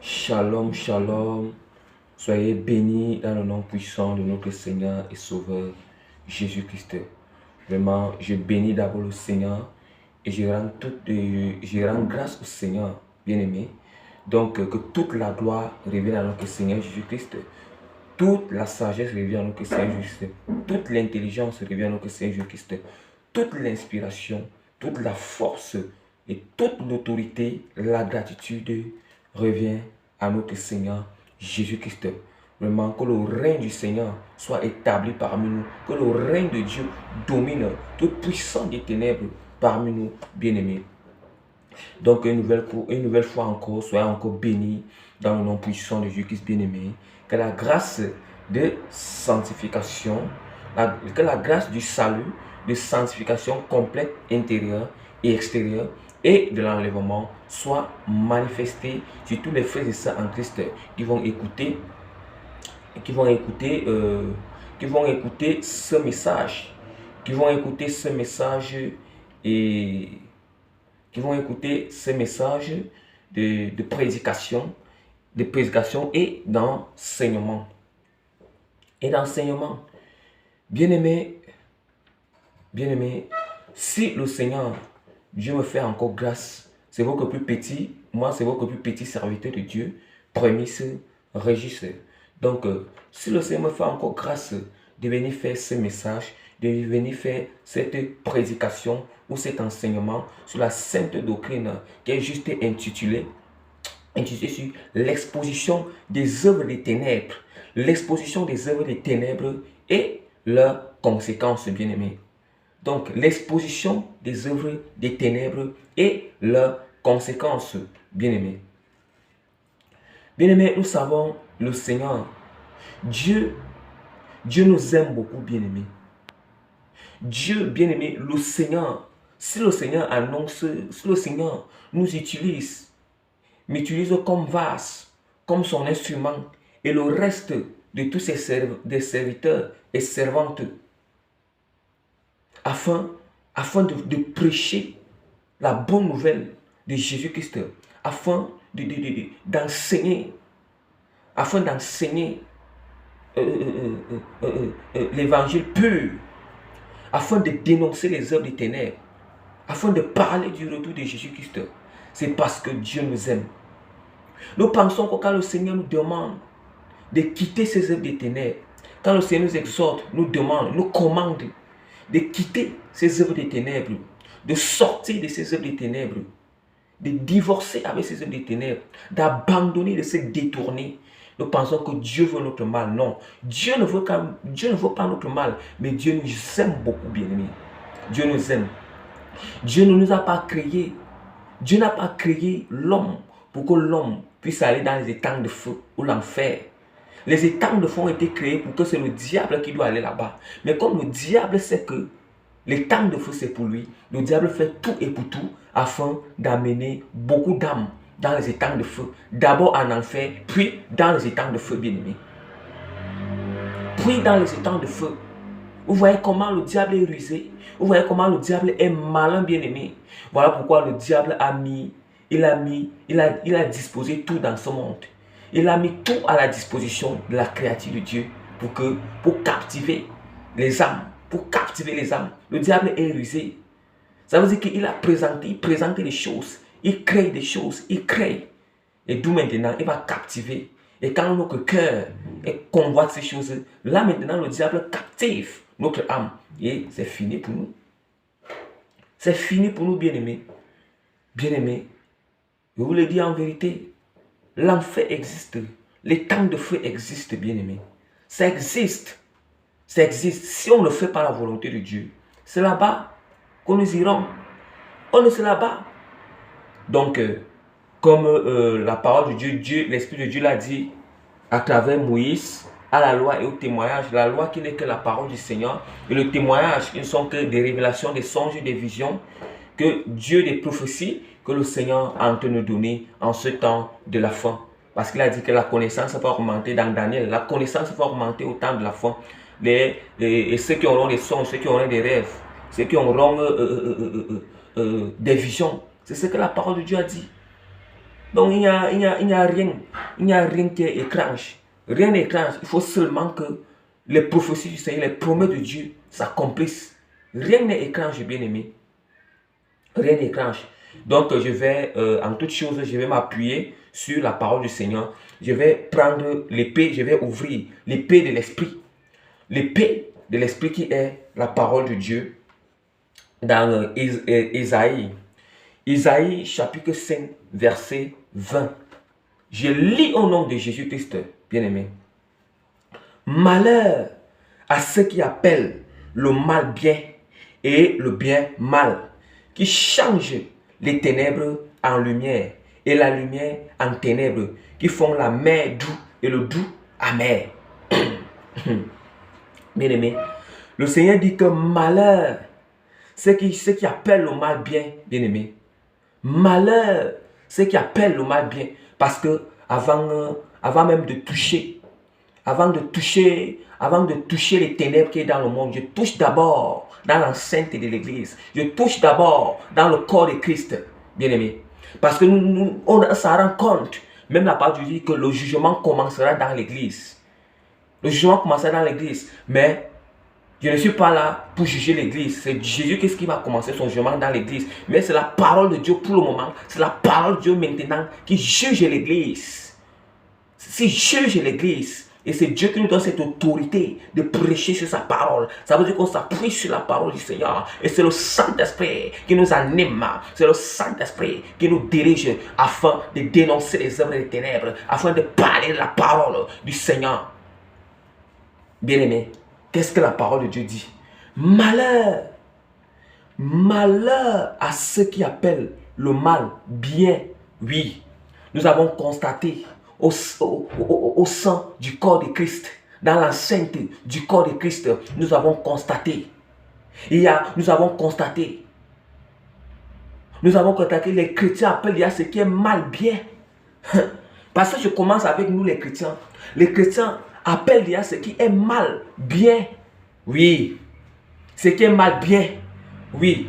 Shalom, shalom. Soyez bénis dans le nom puissant de notre Seigneur et Sauveur Jésus-Christ. Vraiment, je bénis d'abord le Seigneur et je rends grâce au Seigneur, bien-aimé. Donc, que toute la gloire revienne à notre Seigneur Jésus-Christ. Toute la sagesse revient à notre Seigneur Jésus-Christ. Toute l'intelligence revient à notre Seigneur Jésus-Christ. Toute l'inspiration, toute la force et toute l'autorité, la gratitude revient à notre Seigneur Jésus-Christ. Vraiment, que le règne du Seigneur soit établi parmi nous. Que le règne de Dieu domine toute puissance des ténèbres parmi nous, bien-aimés. Donc, une nouvelle fois encore, soyez encore bénis dans le nom puissant de Jésus-Christ, bien-aimé. Que la grâce de sanctification, que la grâce du salut, de sanctification complète intérieure et extérieure et de l'enlèvement soit manifestée sur tous les frères et sœurs en Christ qui vont écouter ce message, et qui vont écouter ce message de prédication et d'enseignement. Bien-aimé, si le Seigneur, Dieu me fait encore grâce, c'est votre plus petit, moi c'est votre plus petit serviteur de Dieu, Prémisse Régis. Donc, si le Seigneur me fait encore grâce de venir faire ce message, de venir faire cette prédication ou cet enseignement sur la sainte doctrine qui est juste intitulée sur l'exposition des œuvres des ténèbres, et leurs conséquences, bien-aimés. Donc, l'exposition des œuvres des ténèbres et leurs conséquences, bien-aimés. Bien-aimés, nous savons, le Seigneur, Dieu nous aime beaucoup, bien-aimés. Dieu, bien-aimé, le Seigneur, si le Seigneur nous utilise, m'utilise comme vase, comme son instrument, et le reste de tous ses serviteurs et servantes, afin de prêcher la bonne nouvelle de Jésus-Christ, afin d'enseigner l'évangile pur, afin de dénoncer les œuvres des ténèbres, afin de parler du retour de Jésus-Christ. C'est parce que Dieu nous aime. Nous pensons que quand le Seigneur nous demande de quitter ces œuvres des ténèbres, quand le Seigneur nous exhorte, nous demande, nous commande de quitter ces œuvres des ténèbres, de sortir de ces œuvres des ténèbres, de divorcer avec ces œuvres des ténèbres, d'abandonner, de se détourner. Nous pensons que Dieu veut notre mal. Non, Dieu ne veut pas notre mal, mais Dieu nous aime beaucoup, bien-aimés. Dieu nous aime. Dieu ne nous a pas créés. Dieu n'a pas créé l'homme pour que l'homme puisse aller dans les étangs de feu ou l'enfer. Les étangs de feu ont été créés pour que c'est le diable qui doit aller là-bas. Mais comme le diable sait que l'étang de feu c'est pour lui, le diable fait tout et pour tout afin d'amener beaucoup d'âmes dans les étangs de feu. D'abord en enfer, puis dans les étangs de feu, bien-aimés. Puis dans les étangs de feu. Vous voyez comment le diable est rusé. Vous voyez comment le diable est malin, bien-aimé. Voilà pourquoi le diable a disposé tout dans ce monde. Il a mis tout à la disposition de la créature de Dieu pour captiver les âmes. Le diable est rusé. Ça veut dire qu'il présente les choses. Il crée des choses. Et d'où maintenant, il va captiver. Et quand notre cœur convoite ces choses, là maintenant, le diable captive notre âme. Et c'est fini pour nous. C'est fini pour nous, bien-aimés. Bien-aimés, je vous le dis en vérité, l'enfer existe. Les temps de feu existent, bien-aimés. Ça existe. Si on ne fait pas la volonté de Dieu, c'est là-bas que nous irons. On est là-bas. Donc, comme la parole de Dieu, l'Esprit de Dieu l'a dit à travers Moïse, à la loi et au témoignage, la loi qui n'est que la parole du Seigneur, et le témoignage qui ne sont que des révélations, des songes, des visions, que Dieu, des prophéties, que le Seigneur a en train de nous donner en ce temps de la fin. Parce qu'il a dit que la connaissance va augmenter dans Daniel, la connaissance va augmenter au temps de la fin. Et ceux qui auront des songes, ceux qui auront des rêves, ceux qui auront des visions, c'est ce que la parole de Dieu a dit. Donc il n'y a rien qui est étrange. Rien n'est étrange. Il faut seulement que les prophéties du Seigneur, les promesses de Dieu s'accomplissent. Rien n'est étrange, bien-aimé. Rien n'est étrange. Donc je vais, en toute chose, je vais m'appuyer sur la parole du Seigneur. Je vais prendre l'épée, je vais ouvrir l'épée de l'Esprit. L'épée de l'Esprit qui est la parole de Dieu dans Isaïe. Isaïe chapitre 5, verset 20. Je lis au nom de Jésus-Christ, bien-aimé. Malheur à ceux qui appellent le mal bien et le bien mal, qui changent les ténèbres en lumière et la lumière en ténèbres, qui font la mer doux et le doux amer. Bien-aimé, le Seigneur dit que malheur, ceux qui appellent le mal bien, bien-aimé. Malheur, ceux qui appellent le mal bien. Parce que avant même de toucher, avant de toucher les ténèbres qui est dans le monde, je touche d'abord dans l'enceinte de l'église. Je touche d'abord dans le corps de Christ, bien-aimé. Parce que on s'en rend compte, même la parole dit que le jugement commencera dans l'église. Le jugement commencera dans l'église, mais je ne suis pas là pour juger l'église. C'est Jésus qui va commencer son jugement dans l'église. Mais c'est la parole de Dieu pour le moment. C'est la parole de Dieu maintenant qui juge l'église. C'est juge l'église. Et c'est Dieu qui nous donne cette autorité de prêcher sur sa parole. Ça veut dire qu'on s'appuie sur la parole du Seigneur. Et c'est le Saint-Esprit qui nous anime. C'est le Saint-Esprit qui nous dirige afin de dénoncer les œuvres des ténèbres. Afin de parler de la parole du Seigneur. Bien-aimé, qu'est-ce que la parole de Dieu dit? Malheur. Malheur à ceux qui appellent le mal bien. Oui, nous avons constaté au sang du corps de Christ, dans l'enceinte du corps de Christ, nous avons constaté. Nous avons constaté les chrétiens appellent ce qui est mal bien. Parce que je commence avec nous les chrétiens. Les chrétiens appellent ce qui est mal bien. Oui. Ce qui est mal bien. Oui.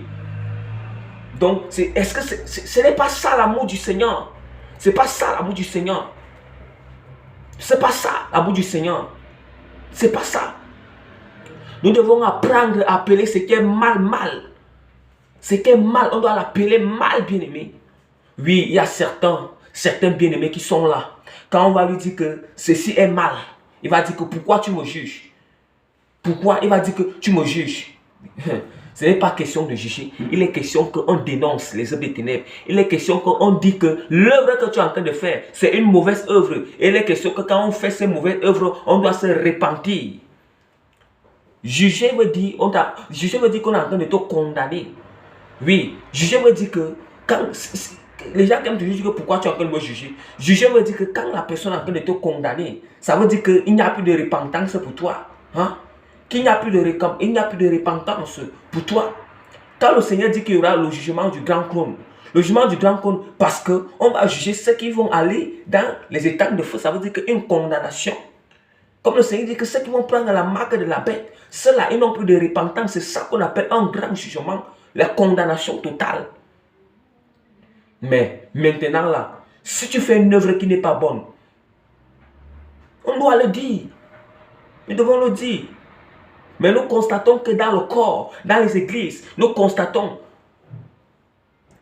Donc, est-ce que ce n'est pas ça l'amour du Seigneur? C'est pas ça l'amour du Seigneur. C'est pas ça l'amour du Seigneur. C'est pas ça. Nous devons apprendre à appeler ce qui est mal, mal. Ce qui est mal, on doit l'appeler mal, bien-aimé. Oui, il y a certains bien-aimés qui sont là. Quand on va lui dire que ceci est mal, il va dire que pourquoi tu me juges? Pourquoi? Il va dire que tu me juges. Ce n'est pas question de juger. Il est question qu'on dénonce les œuvres des ténèbres. Il est question qu'on dit que l'œuvre que tu es en train de faire, c'est une mauvaise œuvre. Et il est question que quand on fait ces mauvaises œuvres, on doit se repentir. Juger veut dire qu'on est en train de te condamner. Oui, juger veut dire que quand les gens qui aiment te juger, pourquoi tu es en train de me juger? Juger veut dire que quand la personne est en train de te condamner, ça veut dire qu'il n'y a plus de repentance pour toi. Hein? Qu'il n'y a plus de repentance pour toi. Quand le Seigneur dit qu'il y aura le jugement du grand trône, le jugement du grand trône, parce qu'on va juger ceux qui vont aller dans les états de feu, ça veut dire qu'une condamnation. Comme le Seigneur dit que ceux qui vont prendre la marque de la bête, ceux-là, ils n'ont plus de repentance. C'est ça qu'on appelle un grand jugement, la condamnation totale. Mais maintenant là, si tu fais une œuvre qui n'est pas bonne, on doit le dire. Nous devons le dire. Mais nous constatons que dans le corps, dans les églises, nous constatons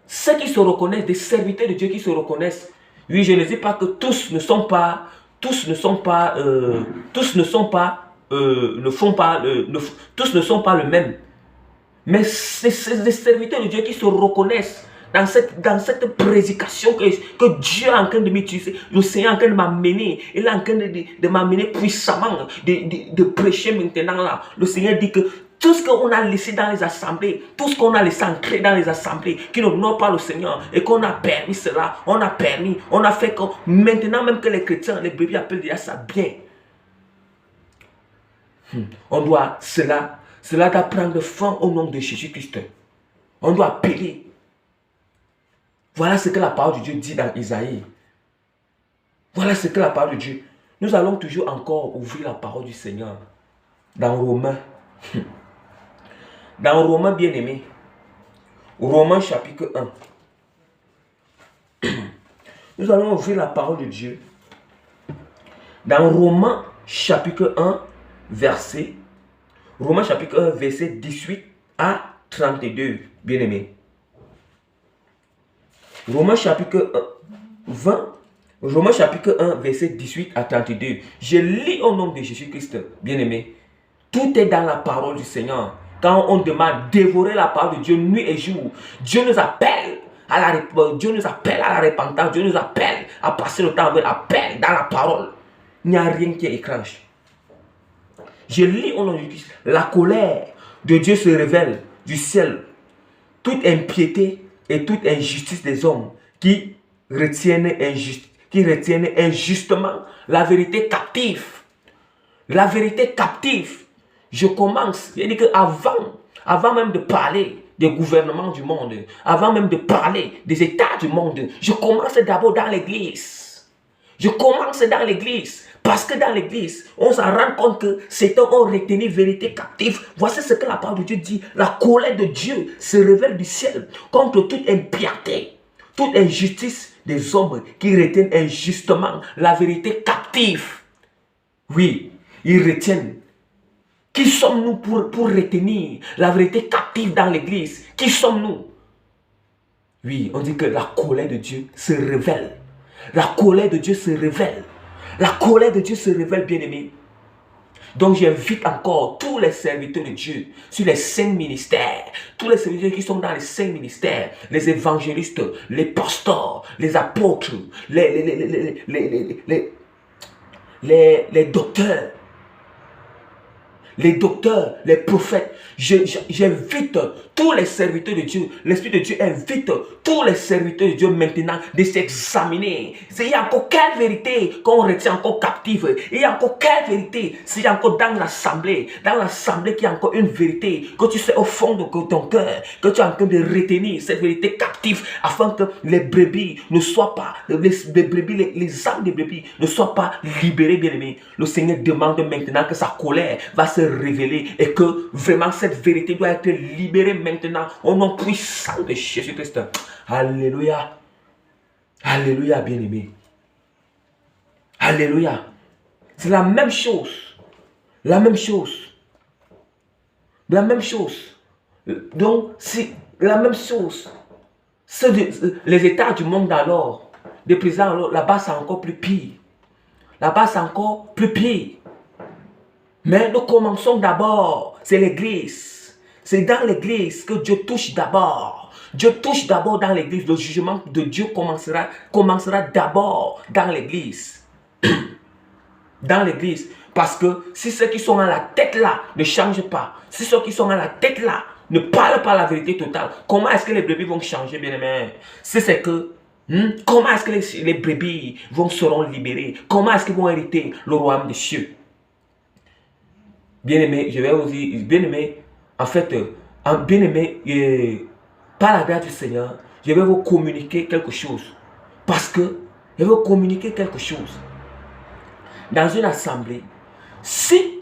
ceux qui se reconnaissent, des serviteurs de Dieu qui se reconnaissent. Oui, je ne dis pas que tous ne font pas le même. Mais c'est des serviteurs de Dieu qui se reconnaissent dans cette prédication que Dieu est en train de m'utiliser. Le Seigneur est en train de m'amener. Il est en train de m'amener puissamment, de prêcher maintenant là. Le Seigneur dit que tout ce qu'on a laissé dans les assemblées, tout ce qu'on a laissé entrer dans les assemblées, qui n'honorent pas le Seigneur, et qu'on a permis cela, on a fait que maintenant même que les chrétiens, les brebis appellent déjà ça bien. On doit, cela doit prendre fin au nom de Jésus-Christ. On doit appeler. Voilà ce que la parole de Dieu dit dans Isaïe. Voilà ce que la parole de Dieu. Nous allons toujours encore ouvrir la parole du Seigneur. Dans Romains. Dans Romains bien-aimés. Romains chapitre 1. Nous allons ouvrir la parole de Dieu dans Romains chapitre 1, verset 18 à 32, bien-aimés. Romains chapitre 1, verset 18 à 32. Je lis au nom de Jésus-Christ, bien-aimés. Tout est dans la parole du Seigneur. Quand on demande dévorer la parole de Dieu nuit et jour, Dieu nous appelle à la repentance, Dieu nous appelle à passer le temps avec l'appel dans la parole. Il n'y a rien qui est étrange. Je lis au nom de Jésus. La colère de Dieu se révèle du ciel. Toute impiété et toute injustice des hommes qui retiennent injustement la vérité captive. La vérité captive. Je commence, il dit que avant même de parler des gouvernements du monde, avant même de parler des États du monde, je commence d'abord dans l'église. Je commence dans l'église. Parce que dans l'église, on s'en rend compte que ces hommes ont retenu vérité captive. Voici ce que la parole de Dieu dit. La colère de Dieu se révèle du ciel contre toute impiété, toute injustice des hommes qui retiennent injustement la vérité captive. Oui, ils retiennent. Qui sommes-nous pour retenir la vérité captive dans l'église? Qui sommes-nous? Oui, on dit que la colère de Dieu se révèle. La colère de Dieu se révèle. La colère de Dieu se révèle, bien-aimés. Donc j'invite encore tous les serviteurs de Dieu sur les 5 ministères, tous les serviteurs qui sont dans les 5 ministères, les évangélistes, les pasteurs, les apôtres, les docteurs, les prophètes. J'invite tous les serviteurs de Dieu. L'Esprit de Dieu invite tous les serviteurs de Dieu maintenant de s'examiner. Il y a encore quelle vérité qu'on retient encore captive. Il y a encore quelle vérité. S'il y a encore dans l'assemblée qu'il y a encore une vérité que tu sais au fond de ton cœur, que tu es en train de retenir cette vérité captive afin que les brebis ne soient pas, les âmes des brebis ne soient pas libérées, bien aimés. Le Seigneur demande maintenant que sa colère va se révéler et que vraiment cette vérité doit être libérée maintenant au nom puissant de Jésus-Christ. Alléluia. Alléluia, bien-aimé. Alléluia. C'est la même chose. La même chose. La même chose. Donc, c'est la même chose. Les États du monde alors, des présidents alors, là-bas c'est encore plus pire. Là-bas c'est encore plus pire. Mais nous commençons d'abord, c'est l'église. C'est dans l'église que Dieu touche d'abord. Dieu touche d'abord dans l'église. Le jugement de Dieu commencera d'abord dans l'église. Dans l'église. Parce que si ceux qui sont à la tête là ne changent pas, si ceux qui sont à la tête là ne parlent pas la vérité totale, comment est-ce que les brebis vont changer, bien aimé? C'est que, comment est-ce que les brebis seront libérés? Comment est-ce qu'ils vont hériter le royaume des cieux? Bien-aimé, je vais vous dire, bien-aimé, en fait, bien-aimé, par la grâce du Seigneur, je vais vous communiquer quelque chose. Parce que, je vais vous communiquer quelque chose. Dans une assemblée, si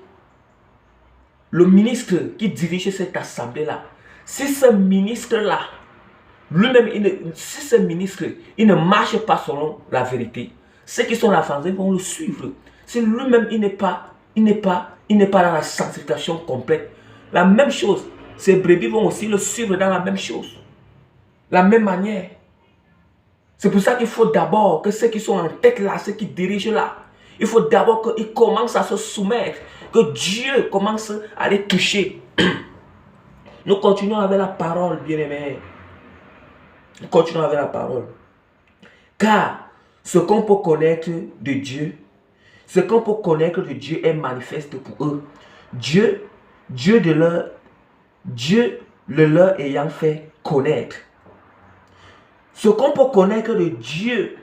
le ministre qui dirige cette assemblée-là, si ce ministre-là, lui-même, si ce ministre, il ne marche pas selon la vérité, ceux qui sont à l'assemblée vont le suivre. Si lui-même, il n'est pas dans la sanctification complète. La même chose, ces brebis vont aussi le suivre dans la même chose. La même manière. C'est pour ça qu'il faut d'abord que ceux qui sont en tête là, ceux qui dirigent là, il faut d'abord qu'ils commencent à se soumettre, que Dieu commence à les toucher. Nous continuons avec la parole, bien-aimés. Nous continuons avec la parole. Car ce qu'on peut connaître de Dieu, ce qu'on peut connaître de Dieu est manifeste pour eux. Dieu le leur ayant fait connaître. Ce qu'on peut connaître de Dieu,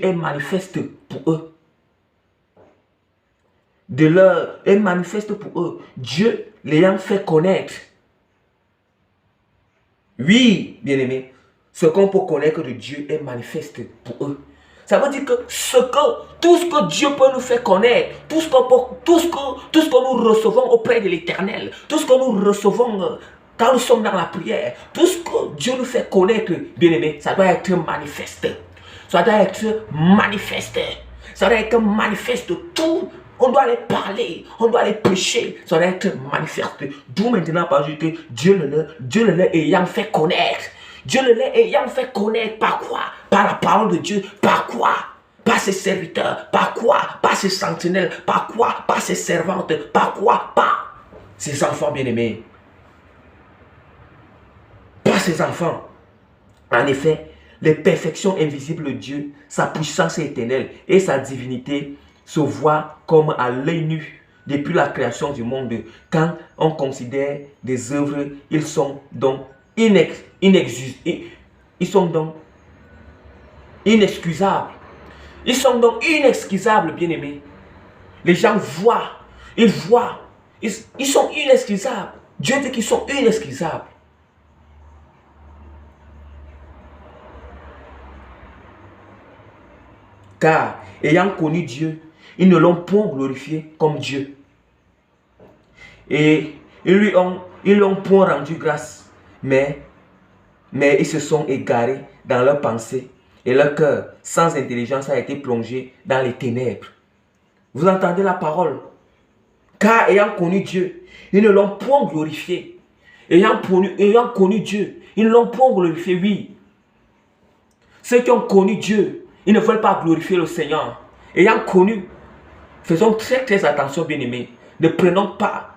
est manifeste pour eux. Est manifeste pour eux. Dieu l'ayant fait connaître. Oui, bien-aimé, ce qu'on peut connaître de Dieu est manifeste pour eux. Ça veut dire que tout ce que Dieu peut nous faire connaître, tout ce que nous recevons auprès de l'Éternel, tout ce que nous recevons quand nous sommes dans la prière, tout ce que Dieu nous fait connaître, bien-aimé, ça doit être manifesté. Ça doit être manifeste. Ça doit être manifeste tout. On doit les parler, on doit les prêcher. Ça doit être manifeste. D'où maintenant, parce que Dieu le l'a ayant fait connaître. Dieu le l'a ayant fait connaître par quoi? Par la parole de Dieu. Par quoi? Par ses serviteurs. Par quoi? Par ses sentinelles. Par quoi? Par ses servantes. Par quoi? Par ses enfants bien-aimés. Par ses enfants. En effet, les perfections invisibles de Dieu, sa puissance éternelle et sa divinité se voient comme à l'œil nu depuis la création du monde. Quand on considère des œuvres, ils sont donc inexcusables. Ils sont donc inexcusables, bien-aimés. Les gens voient, ils sont inexcusables. Dieu dit qu'ils sont inexcusables. Car, ayant connu Dieu, ils ne l'ont point glorifié comme Dieu. Et ils lui ont point rendu grâce. Mais ils se sont égarés dans leurs pensées. Et leur cœur, sans intelligence, a été plongé dans les ténèbres. Vous entendez la parole? Car, ayant connu Dieu, ils ne l'ont point glorifié. Ayant connu Dieu, ils ne l'ont point glorifié, oui. Ceux qui ont connu Dieu, ils ne veulent pas glorifier le Seigneur. Ayant connu, faisons très très attention, bien-aimés. Ne prenons pas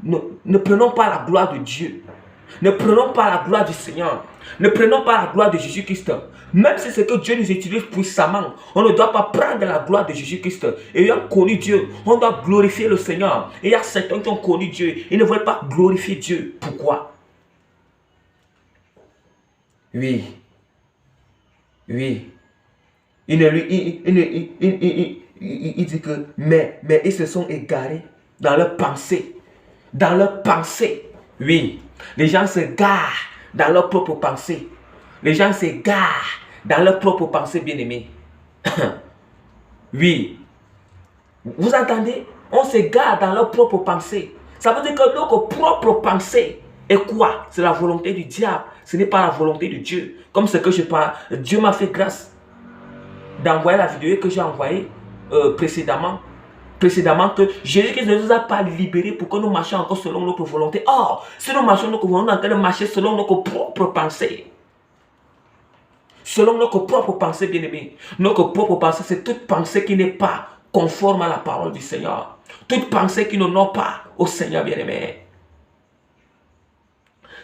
la gloire de Dieu. Ne prenons pas la gloire du Seigneur. Ne prenons pas la gloire de Jésus-Christ. Même si c'est que Dieu nous utilise puissamment, on ne doit pas prendre la gloire de Jésus-Christ. Ayant connu Dieu, on doit glorifier le Seigneur. Et il y a certains qui ont connu Dieu, ils ne veulent pas glorifier Dieu. Pourquoi? Oui. Il dit que, mais ils se sont égarés dans leurs pensées. Dans leurs pensées. Oui. Les gens se garent dans leurs propres pensées. Les gens s'égarent dans leurs propres pensées, bien-aimés. Oui. Vous entendez? On s'égare dans leurs propres pensées. Ça veut dire que notre propre pensée est quoi? C'est la volonté du diable. Ce n'est pas la volonté de Dieu. Comme ce que je parle. Dieu m'a fait grâce d'envoyer la vidéo que j'ai envoyée précédemment que Jésus-Christ ne nous a pas libérés pour que nous marchions encore selon notre volonté. Or, si nous marchons notre volonté, nous sommes en train de marcher selon notre propre pensée. Selon notre propre pensée, bien-aimé. Notre propre pensée, c'est toute pensée qui n'est pas conforme à la parole du Seigneur. Toute pensée qui n'honore pas au Seigneur, bien-aimé.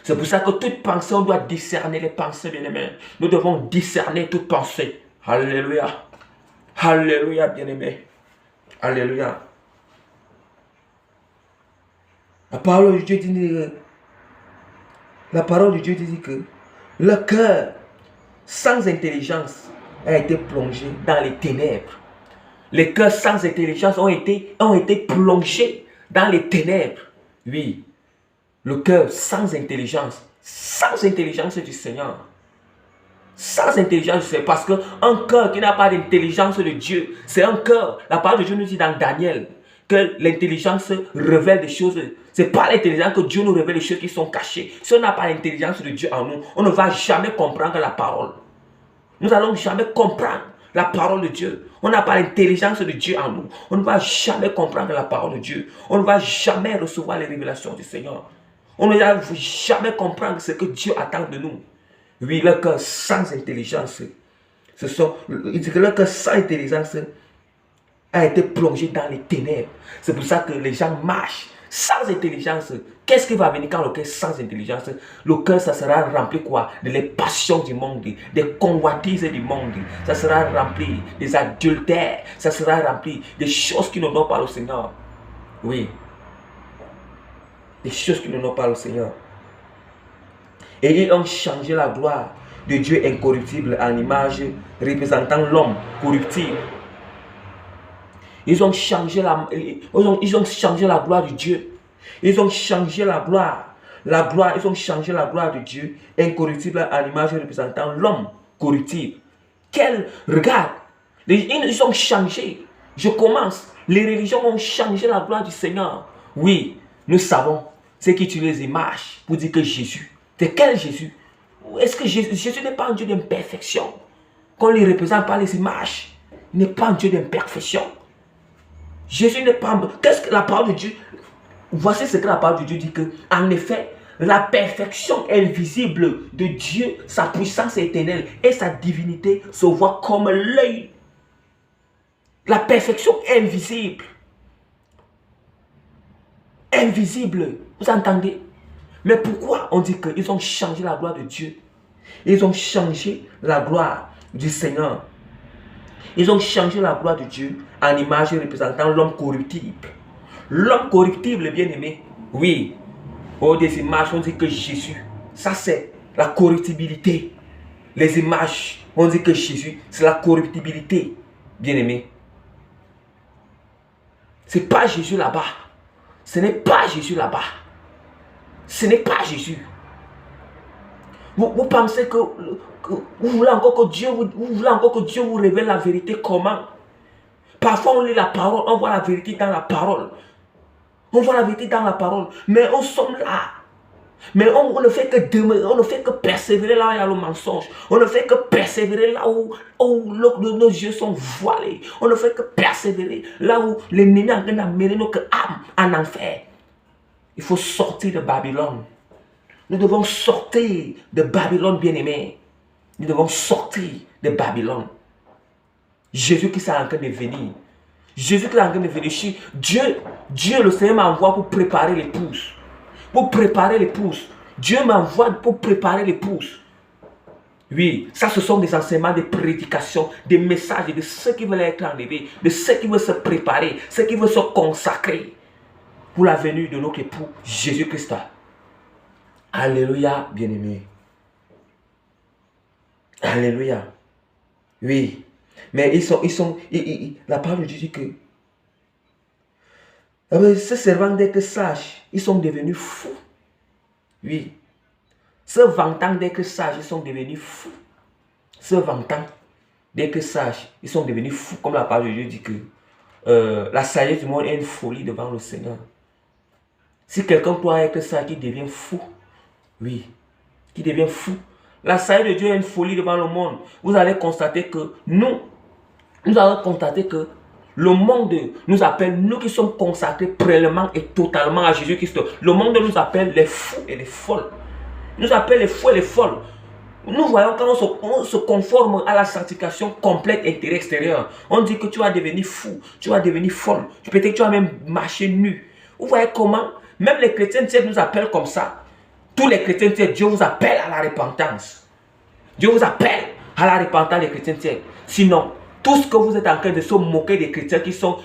C'est pour ça que toute pensée, on doit discerner les pensées, bien-aimé. Nous devons discerner toute pensée. Alléluia. Alléluia, bien-aimé. Alléluia. La parole de Dieu dit que le cœur sans intelligence a été plongé dans les ténèbres. Les cœurs sans intelligence ont été plongés dans les ténèbres. Oui, le cœur sans intelligence du Seigneur. Sans intelligence du Seigneur. Parce qu'un cœur qui n'a pas d'intelligence de Dieu, c'est un cœur. La parole de Dieu nous dit dans Daniel que l'intelligence révèle des choses. Ce n'est pas l'intelligence que Dieu nous révèle des choses qui sont cachées. Si on n'a pas l'intelligence de Dieu en nous, on ne va jamais comprendre la parole. Nous n'allons jamais comprendre la parole de Dieu. On n'a pas l'intelligence de Dieu en nous. On ne va jamais comprendre la parole de Dieu. On ne va jamais recevoir les révélations du Seigneur. On ne va jamais comprendre ce que Dieu attend de nous. Oui, le cœur sans intelligence, il dit que le cœur sans intelligence a été plongé dans les ténèbres. C'est pour ça que les gens marchent sans intelligence. Qu'est-ce qui va venir quand le cœur sans intelligence? Le cœur, ça sera rempli quoi? De les passions du monde, des convoitises du monde. Ça sera rempli des adultères. Ça sera rempli des choses qui n'honorent pas le Seigneur. Oui. Des choses qui n'honorent pas le Seigneur. Et ils ont changé la gloire de Dieu incorruptible en image représentant l'homme corruptible. Ils ont changé la gloire de Dieu. Ils ont changé la gloire. Ils ont changé la gloire de Dieu incorruptible en image représentant l'homme corruptible. Regarde, ils ont changé. Je commence. Les religions ont changé la gloire du Seigneur. Oui, nous savons. Ceux qui utilisent les images pour dire que Jésus. C'est quel Jésus? Est-ce que Jésus n'est pas un Dieu d'imperfection? qu'on les représente par les images. Il n'est pas un Dieu d'imperfection. Jésus n'est pas... Qu'est-ce que la parole de Dieu... Voici ce que la parole de Dieu dit que, en effet, la perfection invisible de Dieu, sa puissance éternelle et sa divinité se voient comme l'œil. La perfection invisible. Invisible. Vous entendez? Mais pourquoi on dit qu'ils ont changé la gloire de Dieu? Ils ont changé la gloire du Seigneur. Ils ont changé la gloire de Dieu en image représentant l'homme corruptible. L'homme corruptible, bien aimé, oui. Oh, des images, on dit que Jésus, ça c'est la corruptibilité. Les images, on dit que Jésus, c'est la corruptibilité, bien aimé. Ce n'est pas Jésus là-bas. Ce n'est pas Jésus là-bas. Ce n'est pas Jésus. Vous pensez que vous voulez encore que Dieu vous révèle la vérité comment? Parfois on lit la parole, on voit la vérité dans la parole. On voit la vérité dans la parole. Mais on sommes là. Mais on ne fait que demeurer, on ne fait que persévérer là où il y a le mensonge. On ne fait que persévérer là où nos yeux sont voilés. On ne fait que persévérer là où l'ennemi est en train d'amener notre âme en enfer. Il faut sortir de Babylone. Nous devons sortir de Babylone, bien-aimés. Nous devons sortir de Babylone. Jésus qui est en train de venir. Jésus qui est en train de venir. Dieu, le Seigneur m'envoie pour préparer l'épouse. Pour préparer l'épouse. Dieu m'envoie pour préparer l'épouse. Oui, ça ce sont des enseignements, des prédications, des messages de ceux qui veulent être enlevés, de ceux qui veulent se préparer, ceux qui veulent se consacrer pour la venue de notre époux Jésus-Christ. Alléluia, bien-aimé. Alléluia. Oui. Mais la parole de Dieu dit que se servant d'être sages, ils sont devenus fous. Oui. Se vantant d'être sages, ils sont devenus fous. Se vantant d'être sages, ils sont devenus fous. Comme la parole de Dieu dit que la sagesse du monde est une folie devant le Seigneur. Si quelqu'un doit être sage, qui devient fou. Oui. Qui devient fou. La sagesse de Dieu est une folie devant le monde. Vous allez constater que nous allons constater que le monde nous appelle, nous qui sommes consacrés pleinement et totalement à Jésus-Christ. Le monde nous appelle les fous et les folles. Nous appelle les fous et les folles. Nous voyons quand on se conforme à la sanctification complète intérieure-extérieure. On dit que tu vas devenir fou, tu vas devenir folle. Peut-être que tu vas même marcher nu. Vous voyez comment, même les chrétiens nous appellent comme ça. Tous les chrétiens, Dieu vous appelle à la repentance. Dieu vous appelle à la repentance, les chrétiens. Sinon, tout ce que vous êtes en train de se moquer des chrétiens qui sont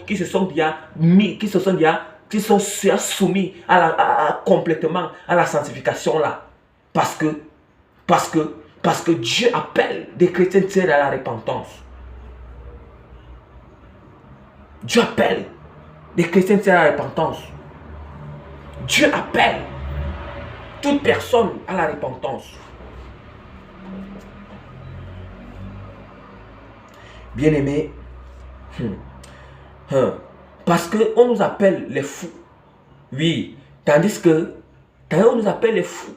soumis complètement à la sanctification là. Parce que Dieu appelle des chrétiens à la repentance. Dieu appelle des chrétiens à la repentance. Dieu appelle toute personne à la repentance. Bien-aimés, parce qu'on nous appelle les fous. Oui, tandis on nous appelle les fous.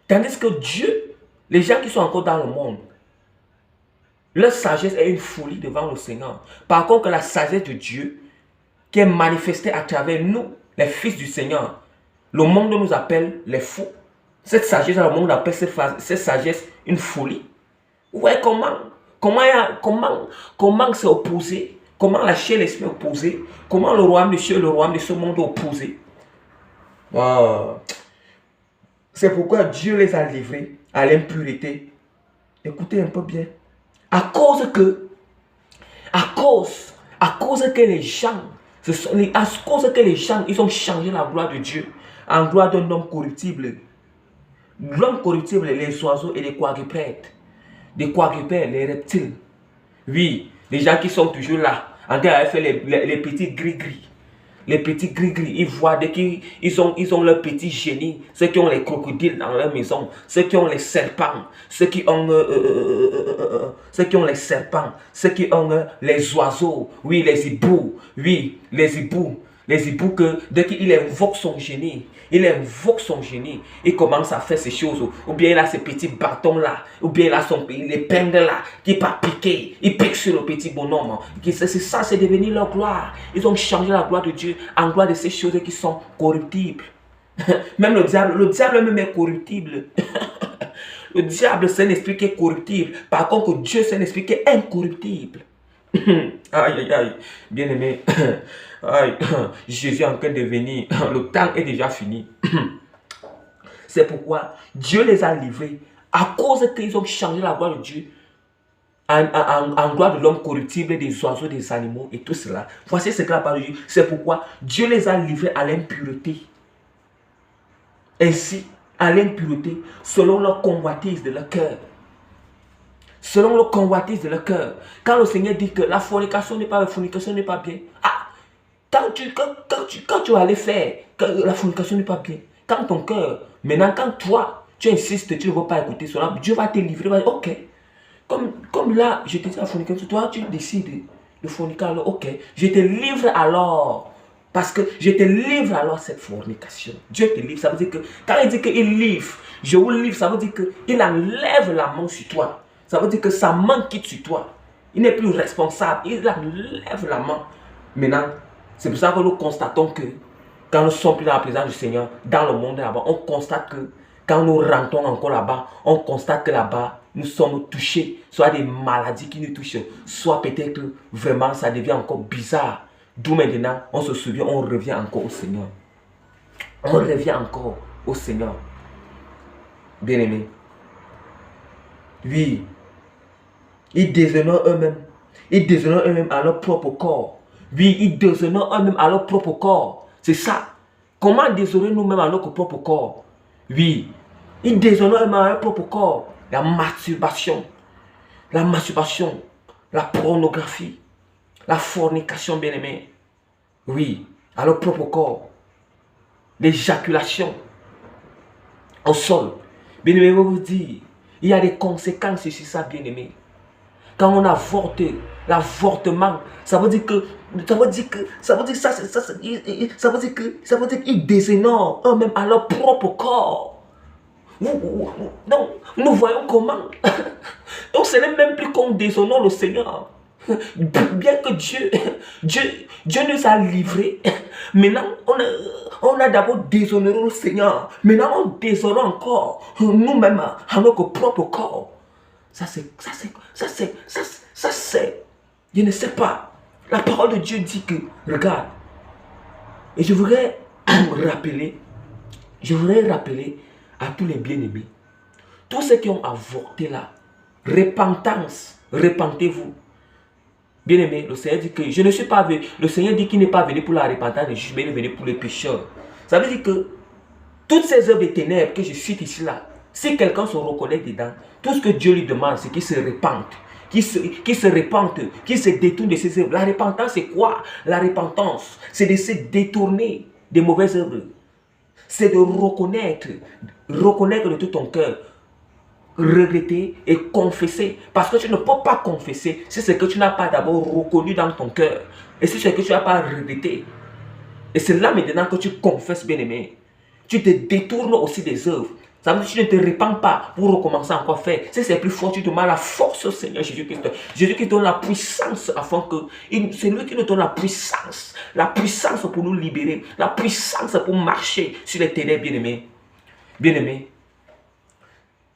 Tandis que Dieu, les gens qui sont encore dans le monde, leur sagesse est une folie devant le Seigneur. Par contre, la sagesse de Dieu, qui est manifestée à travers nous, les fils du Seigneur, le monde nous appelle les fous. Cette sagesse, le monde appelle cette sagesse une folie. Vous voyez comment c'est opposé, comment la chair et l'esprit opposé, comment le royaume de Dieu et le royaume de ce monde est opposé. Wow. C'est pourquoi Dieu les a livrés à l'impurité. Écoutez un peu bien. À cause que les gens, ils ont changé la gloire de Dieu en gloire d'un homme corruptible. L'homme corruptible, les oiseaux et les quadrupèdes. Des quadrupèdes, les reptiles. Oui, les gens qui sont toujours là, en train de faire les petits gris-gris. Les petits gris-gris, ils voient dès qu'ils ont leurs petits génies, ceux qui ont les crocodiles dans leur maison, ceux qui ont les serpents, ceux qui ont les serpents, ceux qui ont les oiseaux, oui, les hiboux, Les hiboux que dès qu'il invoque son génie, il commence à faire ces choses. Ou bien il a ces petits bâtons là, ou bien il a son l'épingle là, qui pas piquer, il pique sur le petit bonhomme. C'est ça, c'est devenu leur gloire. Ils ont changé la gloire de Dieu en gloire de ces choses qui sont corruptibles. Même le diable même est corruptible. Le diable, c'est un esprit qui est corruptible. Par contre, Dieu, c'est un esprit qui est incorruptible. Aïe, aïe, aïe. Bien-aimé, aïe, Jésus est en train de venir. Le temps est déjà fini. C'est pourquoi Dieu les a livrés. À cause qu'ils ont changé la gloire de Dieu en gloire de l'homme corruptible, des oiseaux, des animaux et tout cela. Voici ce que la parole dit. C'est pourquoi Dieu les a livrés à l'impureté. Ainsi, à l'impureté, selon leur convoitise de leur cœur. Selon le convoitise de leur cœur. Quand le Seigneur dit que la fornication n'est pas bien. Ah, quand tu vas aller faire, la fornication n'est pas bien. Quand ton cœur, maintenant quand toi, tu insistes, tu ne veux pas écouter cela, Dieu va te livrer, va dire, ok. Comme là, je te dis la fornication, toi tu décides de forniquer, alors ok. Je te livre alors. Parce que je te livre alors cette fornication. Dieu te livre, ça veut dire que, quand il dit qu'il livre, je vous livre, ça veut dire qu'il enlève la main sur toi. Ça veut dire que sa main quitte sur toi. Il n'est plus responsable, il enlève la main. Maintenant, c'est pour ça que nous constatons que, quand nous sommes plus dans la présence du Seigneur, dans le monde là-bas, on constate que, quand nous rentrons encore là-bas, on constate que là-bas, nous sommes touchés, soit des maladies qui nous touchent, soit peut-être que vraiment ça devient encore bizarre. D'où maintenant, on se souvient, on revient encore au Seigneur. On revient encore au Seigneur. Bien-aimé. Oui. Ils déshonorent eux-mêmes. Ils déshonorent eux-mêmes à leur propre corps. Oui, ils déshonorent eux-mêmes à leur propre corps. C'est ça. Comment déshonorer nous-mêmes à notre propre corps? Oui. Ils déshonorent eux-mêmes à leur propre corps. La masturbation. La masturbation. La pornographie. La fornication, bien-aimé. Oui, à leur propre corps. L'éjaculation au sol. Bien-aimé, je vais vous dire, il y a des conséquences sur ça, bien-aimé. Quand on avorte, l'avortement, ça veut dire qu'ils déshonorent eux-mêmes à leur propre corps. Donc, nous voyons comment. Donc, ce n'est même plus qu'on déshonore le Seigneur. Bien que Dieu nous a livrés. Maintenant, on a d'abord déshonoré le Seigneur. Maintenant, on déshonore encore nous-mêmes à notre propre corps. Ça c'est, je ne sais pas. La parole de Dieu dit que, regarde, et je voudrais rappeler à tous les bien-aimés, tous ceux qui ont avorté là, repentez-vous. Bien-aimé, le Seigneur dit que je ne suis pas venu. Le Seigneur dit qu'il n'est pas venu pour la repentance des juges, mais il est venu pour les pécheurs. Ça veut dire que toutes ces œuvres de ténèbres que je cite ici là, si quelqu'un se reconnaît dedans, tout ce que Dieu lui demande, c'est qu'il se repente. Qu'il se détourne de ses œuvres. La repentance, c'est quoi? La repentance, c'est de se détourner des mauvaises œuvres. C'est de reconnaître de tout ton cœur, regretter et confesser. Parce que tu ne peux pas confesser si c'est que tu n'as pas d'abord reconnu dans ton cœur. Et si c'est que tu n'as pas regretté. Et c'est là maintenant que tu confesses, bien-aimé. Tu te détournes aussi des œuvres. Ça veut dire que tu ne te répands pas pour recommencer à encore faire. Si c'est plus fort, tu demandes la force au Seigneur Jésus-Christ. Jésus-Christ donne la puissance afin que... C'est lui qui nous donne la puissance. La puissance pour nous libérer. La puissance pour marcher sur les ténèbres, bien-aimés. Bien-aimés.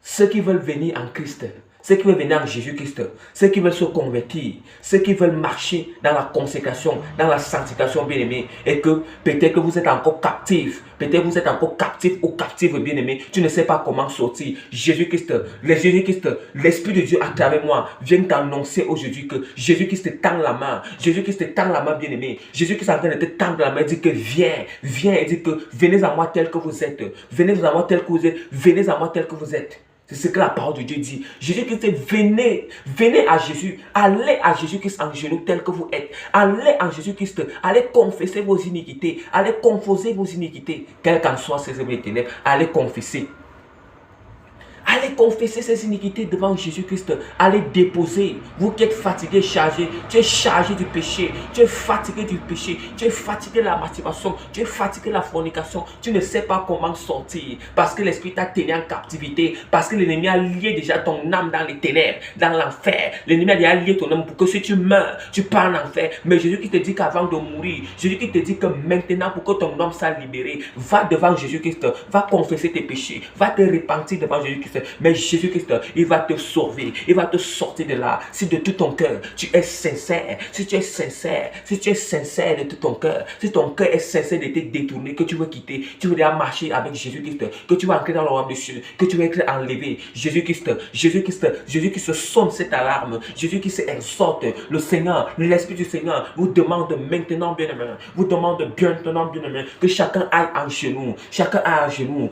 Ceux qui veulent venir en Christ, ceux qui veulent venir en Jésus-Christ, ceux qui veulent se convertir, ceux qui veulent marcher dans la consécration, dans la sanctification, bien-aimé, et que peut-être que vous êtes encore captif, peut-être vous êtes encore captif ou captive, bien-aimé, tu ne sais pas comment sortir. Jésus-Christ, l'Esprit de Dieu à travers moi vient t'annoncer aujourd'hui que Jésus-Christ tend la main, Jésus-Christ tend la main, bien-aimé, Jésus-Christ est en train de te tendre la main, il dit que viens, il dit que venez à moi tel que vous êtes, venez à moi tel que vous êtes, venez à moi tel que vous êtes. C'est ce que la parole de Dieu dit. Jésus-Christ dit, venez à Jésus. Allez à Jésus-Christ en genoux tel que vous êtes. Allez en Jésus-Christ. Allez confesser vos iniquités. Allez confesser vos iniquités. Quelles qu'en soient ces œuvres ténèbres, allez confesser. Allez confesser ces iniquités devant Jésus-Christ. Allez déposer. Vous qui êtes fatigué, chargé. Tu es chargé du péché. Tu es fatigué du péché. Tu es fatigué de la masturbation. Tu es fatigué de la fornication. Tu ne sais pas comment sortir. Parce que l'esprit t'a tenu en captivité. Parce que l'ennemi a lié déjà ton âme dans les ténèbres, dans l'enfer. L'ennemi a déjà lié ton âme pour que si tu meurs, tu pars en enfer. Mais Jésus qui te dit qu'avant de mourir, Jésus qui te dit que maintenant pour que ton âme soit libéré, va devant Jésus-Christ, va confesser tes péchés, va te repentir devant Jésus-Christ. Mais Jésus-Christ, il va te sauver, il va te sortir de là. Si de tout ton cœur, tu es sincère, si tu es sincère, si tu es sincère de tout ton cœur, si ton cœur est sincère de te détourner, que tu veux quitter, tu veux déjà marcher avec Jésus-Christ, que tu vas entrer dans le royaume des cieux, que tu vas être enlevé. Jésus-Christ, Jésus-Christ, Jésus-Christ sonne cette alarme, Jésus-Christ exhorte le Seigneur, l'Esprit du Seigneur vous demande maintenant, bien-aimé, vous demande maintenant, bien-aimé, que chacun aille en genoux, chacun aille en genoux,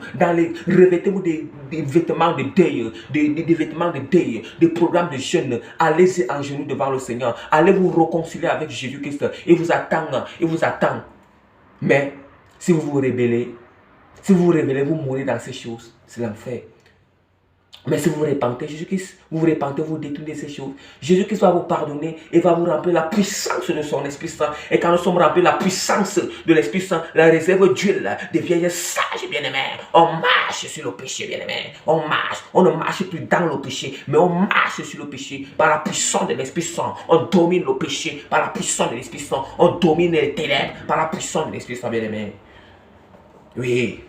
revêtez-vous des vêtements de deuil, des vêtements de deuil, des programmes de jeûne, allez-y en genoux devant le Seigneur, allez vous réconcilier avec Jésus-Christ, il vous attend, il vous attend. Mais si vous vous rebellez, vous mourrez dans ces choses, c'est l'enfer. Mais si vous vous repentez, Jésus-Christ, vous repentez, vous détournez ces choses, Jésus-Christ va vous pardonner et va vous remplir la puissance de son Esprit Saint. Et quand nous sommes remplis de la puissance de l'Esprit Saint, la réserve d'huile devient sage, bien-aimé. On marche sur le péché, bien-aimé. On marche, on ne marche plus dans le péché, mais on marche sur le péché par la puissance de l'Esprit Saint. On domine le péché par la puissance de l'Esprit Saint. On domine les ténèbres par la puissance de l'Esprit Saint, bien-aimé. Oui.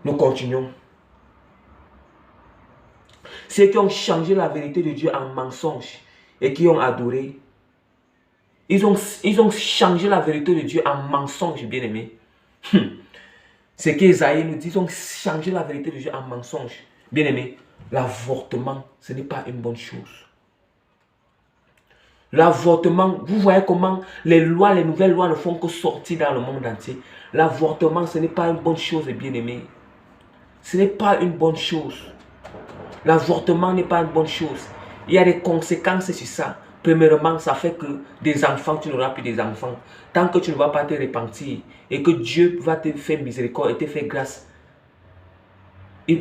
Nous continuons. Ceux qui ont changé la vérité de Dieu en mensonge et qui ont adoré, ils ont changé la vérité de Dieu en mensonge, bien-aimé. C'est qu'Ésaïe nous dit, ils ont changé la vérité de Dieu en mensonge. Bien-aimé, l'avortement, ce n'est pas une bonne chose. L'avortement, vous voyez comment les nouvelles lois ne font que sortir dans le monde entier. L'avortement, ce n'est pas une bonne chose, bien-aimé. Ce n'est pas une bonne chose. L'avortement n'est pas une bonne chose. Il y a des conséquences sur ça. Premièrement, ça fait que des enfants, tu n'auras plus des enfants. Tant que tu ne vas pas te repentir et que Dieu va te faire miséricorde et te faire grâce,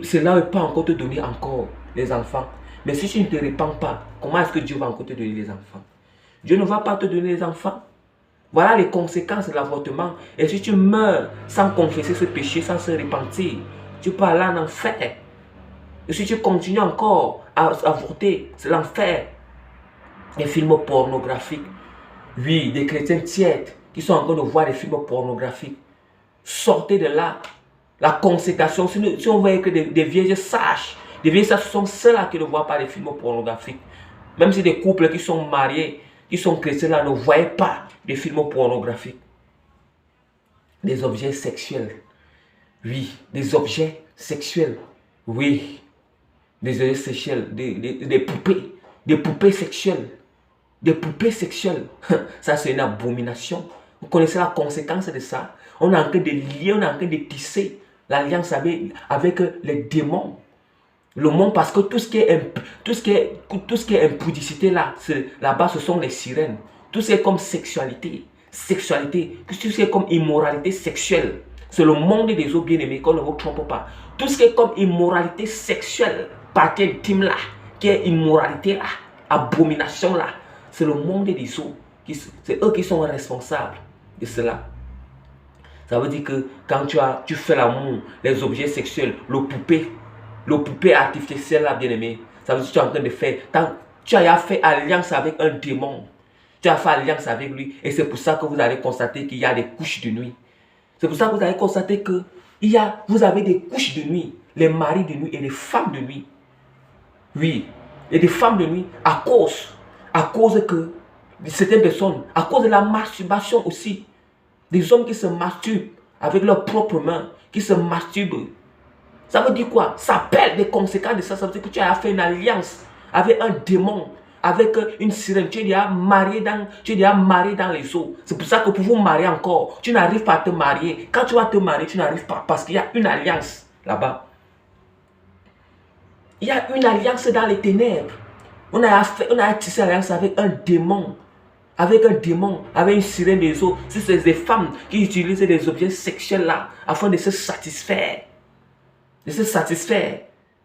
cela ne peut pas encore te donner encore les enfants. Mais si tu ne te repens pas, comment est-ce que Dieu va encore te donner les enfants? Dieu ne va pas te donner les enfants. Voilà les conséquences de l'avortement. Et si tu meurs sans confesser ce péché, sans se repentir, tu peux aller en enfer. Et si tu continues encore à avorter, c'est l'enfer. Les films pornographiques. Oui, des chrétiens tièdes qui sont en train de voir des films pornographiques. Sortez de là. La consécration, si on voit que des vierges sages, des vierges sages sont ceux-là qui ne voient pas les films pornographiques. Même si des couples qui sont mariés, qui sont chrétiens là, ne voient pas des films pornographiques. Des objets sexuels. Oui, des objets sexuels. Oui. Des objets sexuels, des poupées sexuelles, des poupées sexuelles. Ça, c'est une abomination. Vous connaissez la conséquence de ça? On est en train de lier, on est en train de tisser l'alliance avec les démons. Le monde, parce que tout ce qui est impudicité là-bas, ce sont les sirènes. Tout ce qui est comme sexualité, tout ce qui est comme immoralité sexuelle. C'est le monde des eaux bien-aimés, qu'on ne vous trompe pas. Tout ce qui est comme immoralité sexuelle, partie intime là, qui est immoralité là, abomination là, c'est le monde des eaux. C'est eux qui sont responsables de cela. Ça veut dire que quand tu fais l'amour, les objets sexuels, le poupée artificielle là, bien-aimé, ça veut dire que tu es en train de faire, tu as fait alliance avec un démon. Tu as fait alliance avec lui. Et c'est pour ça que vous allez constater qu'il y a des couches de nuit. C'est pour ça que vous allez constater que vous avez des couches de nuit, les maris de nuit et les femmes de nuit. Oui, et des femmes de nuit à cause que certaines personnes, à cause de la masturbation aussi, des hommes qui se masturbent avec leurs propres mains, qui se masturbent. Ça veut dire quoi? Ça perd des conséquences de ça. Ça veut dire que tu as fait une alliance avec un démon, avec une sirène. Tu es déjà marié dans les eaux. C'est pour ça que pour vous marier encore, tu n'arrives pas à te marier. Quand tu vas te marier, tu n'arrives pas parce qu'il y a une alliance là-bas. Il y a une alliance dans les ténèbres. On a tissé l'alliance avec un démon. Avec une sirène des eaux. Si c'est des femmes qui utilisent des objets sexuels là, afin de se satisfaire.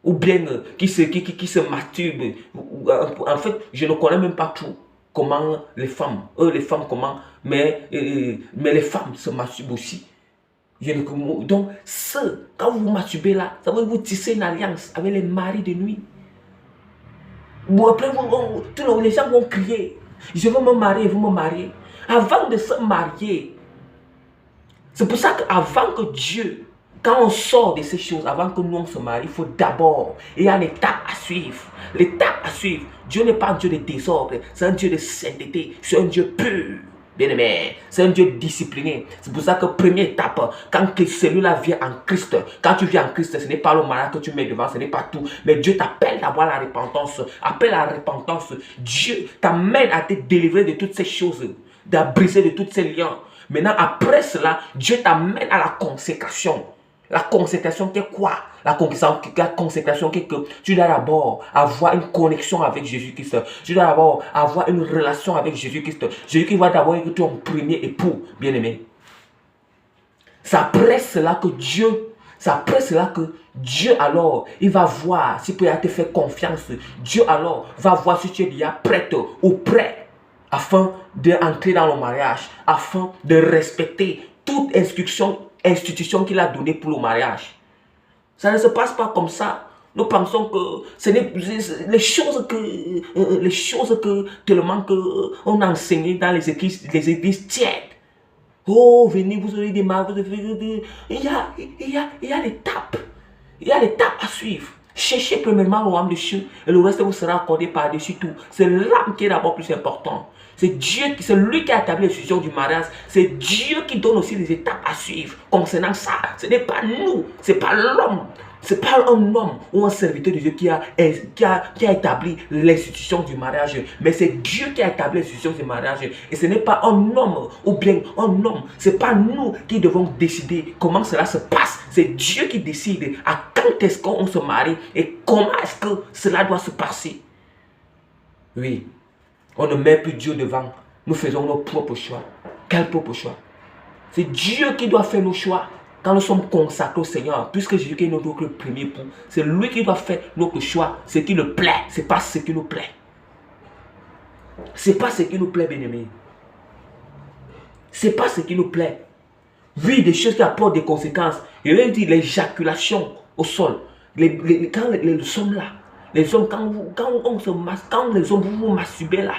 ou bien qui se masturbent. En fait, je ne connais même pas tout. Comment les femmes, comment, mais les femmes se masturbent aussi. Donc, quand vous vous masturbez là, ça veut vous tisser une alliance avec les maris de nuit. Bon, après, tous les gens vont crier, je veux me marier, vous me marier. Avant de se marier, c'est pour ça qu'avant que Dieu, quand on sort de ces choses, avant que nous on se marie, il faut d'abord, il y a l'étape à suivre. L'étape à suivre. Dieu n'est pas un Dieu de désordre, c'est un Dieu de sainteté, c'est un Dieu pur. Bien aimé, c'est un Dieu discipliné. C'est pour ça que première étape, quand celui-là vient en Christ, quand tu viens en Christ, ce n'est pas le mariage que tu mets devant, ce n'est pas tout. Mais Dieu t'appelle d'avoir la repentance. Appelle à la repentance. Dieu t'amène à te délivrer de toutes ces choses, de briser de tous ces liens. Maintenant, après cela, Dieu t'amène à la consécration. La consécration qui est quoi? La consécration qui est que tu dois d'abord avoir une connexion avec Jésus-Christ. Tu dois d'abord avoir une relation avec Jésus-Christ. Jésus qui va d'abord être ton premier époux, bien-aimé. C'est après cela que Dieu, alors, il va voir si tu peux te faire confiance. Dieu alors va voir si tu es déjà prête ou prêt afin d'entrer dans le mariage, afin de respecter toute institution qu'il a donnée pour le mariage. Ça ne se passe pas comme ça. Nous pensons que ce n'est les choses que tellement que on a enseigné dans les églises tièdes. Oh, venez, vous aurez des mariages. Il y a l'étape. Il y a l'étape à suivre. Cherchez premièrement le royaume de Dieu et le reste vous sera accordé par-dessus tout. C'est l'âme qui est d'abord plus important. C'est Dieu, c'est lui qui a établi les institutions du mariage. C'est Dieu qui donne aussi les étapes à suivre concernant ça. Ce n'est pas nous, ce n'est pas l'homme. Ce n'est pas un homme ou un serviteur de Dieu qui a établi l'institution du mariage. Mais c'est Dieu qui a établi l'institution du mariage. Et ce n'est pas un homme ou bien un homme. Ce n'est pas nous qui devons décider comment cela se passe. C'est Dieu qui décide à quand est-ce qu'on se marie et comment est-ce que cela doit se passer. Oui. On ne met plus Dieu devant. Nous faisons nos propres choix. Quel propre choix? C'est Dieu qui doit faire nos choix. Quand nous sommes consacrés au Seigneur, puisque Jésus est notre premier époux, c'est lui qui doit faire notre choix. Ce qui nous plaît, ce n'est pas ce qui nous plaît. Ce n'est pas ce qui nous plaît, bien-aimé. Ce n'est pas ce qui nous plaît. Oui, des choses qui apportent des conséquences. Je vais dire l'éjaculation au sol. Quand les hommes là, les hommes, quand les hommes vous masturbez là,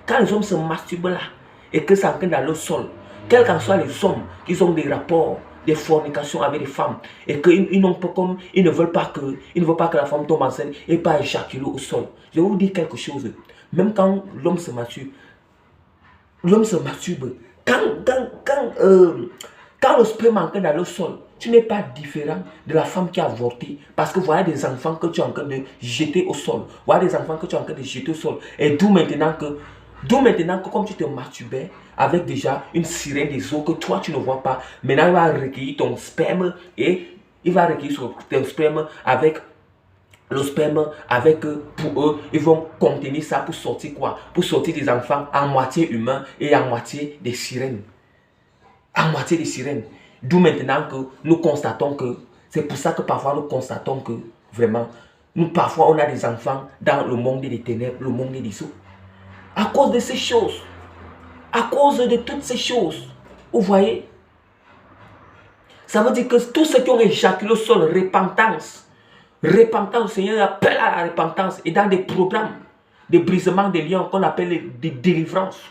quand les hommes se masturbent là, et que ça entre dans le sol, quels qu'en soient les hommes qui ont des rapports, des fornications avec des femmes, et qu'ils ne veulent pas que la femme tombe enceinte et pas éjaculer au sol. Je vais vous dire quelque chose. Même quand l'homme se masturbe, quand le sperme entre dans le sol, tu n'es pas différent de la femme qui a avorté. Parce que voilà des enfants que tu es en train de jeter au sol. Voilà des enfants que tu es en train de jeter au sol. Et d'où maintenant que comme tu te masturbais avec déjà une sirène des eaux que toi tu ne vois pas, maintenant il va recueillir ton sperme et il va recueillir ton sperme avec le sperme, pour eux, ils vont contenir ça pour sortir quoi? Pour sortir des enfants en moitié humains et en moitié des sirènes. En moitié des sirènes. D'où maintenant que nous constatons que, c'est pour ça que parfois nous constatons que, vraiment, parfois on a des enfants dans le monde des ténèbres, le monde des eaux. À cause de ces choses. À cause de toutes ces choses. Vous voyez? Ça veut dire que tous ceux qui ont éjaculé au sol, repentance. Repentance, le Seigneur appelle à la repentance. Et dans des programmes de brisement des liens qu'on appelle des délivrances.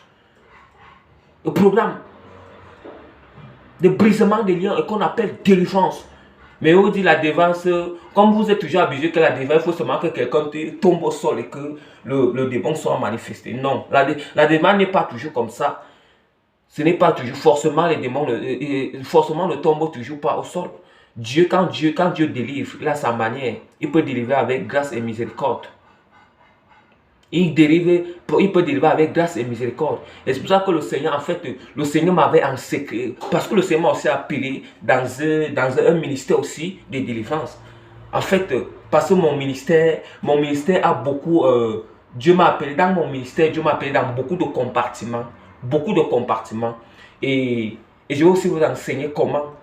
Le programme de brisement des liens et qu'on appelle délivrance. Mais on dit la délivrance, comme vous êtes toujours habitué que la délivrance, il faut seulement que quelqu'un tombe au sol et que le démon soit manifesté. Non, la délivrance n'est pas toujours comme ça. Ce n'est pas toujours forcément les démons, forcément ne tombent toujours pas au sol. Quand Dieu délivre, il a sa manière. Il peut délivrer avec grâce et miséricorde. Il peut délivrer avec grâce et miséricorde. Et c'est pour ça que le Seigneur, en fait, le Seigneur m'avait en secret. Parce que le Seigneur m'a aussi appelé dans un ministère aussi de délivrance. En fait, parce que mon ministère a beaucoup... Dieu m'a appelé dans mon ministère, Dieu m'a appelé dans beaucoup de compartiments. Beaucoup de compartiments. Et je vais aussi vous enseigner comment,